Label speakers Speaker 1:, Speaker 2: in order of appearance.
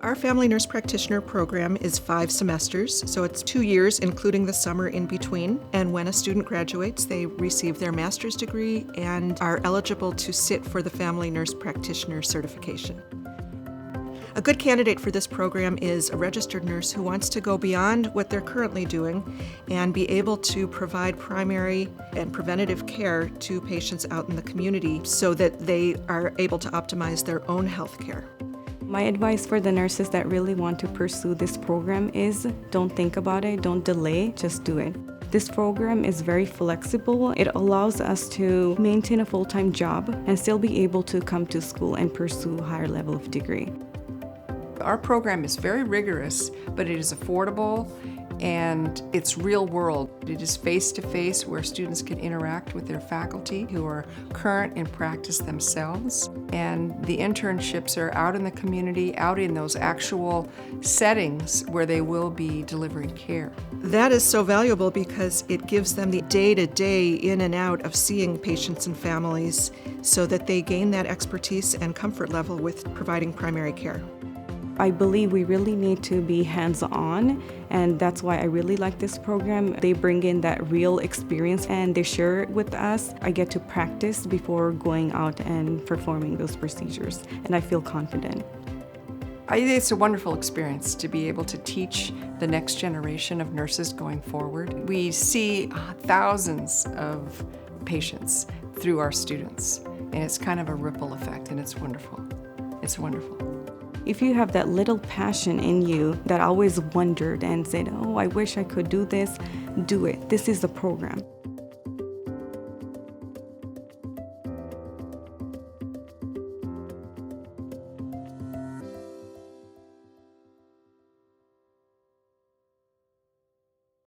Speaker 1: Our Family Nurse Practitioner program is 5 semesters, so it's 2 years, including the summer in between. And when a student graduates, they receive their master's degree and are eligible to sit for the Family Nurse Practitioner certification. A good candidate for this program is a registered nurse who wants to go beyond what they're currently doing and be able to provide primary and preventative care to patients out in the community so that they are able to optimize their own health care.
Speaker 2: My advice for the nurses that really want to pursue this program is don't think about it, don't delay, just do it. This program is very flexible. It allows us to maintain a full-time job and still be able to come to school and pursue a higher level of degree.
Speaker 3: Our program is very rigorous, but it is affordable and it's real world. It is face-to-face where students can interact with their faculty who are current in practice themselves. And the internships are out in the community, out in those actual settings where they will be delivering care.
Speaker 1: That is so valuable because it gives them the day-to-day in and out of seeing patients and families so that they gain that expertise and comfort level with providing primary care.
Speaker 2: I believe we really need to be hands-on, and that's why I really like this program. They bring in that real experience and they share it with us. I get to practice before going out and performing those procedures, and I feel confident.
Speaker 3: I think it's a wonderful experience to be able to teach the next generation of nurses going forward. We see thousands of patients through our students, and it's kind of a ripple effect, and it's wonderful. It's wonderful.
Speaker 2: If you have that little passion in you that always wondered and said, oh, I wish I could do this, do it. This is the program.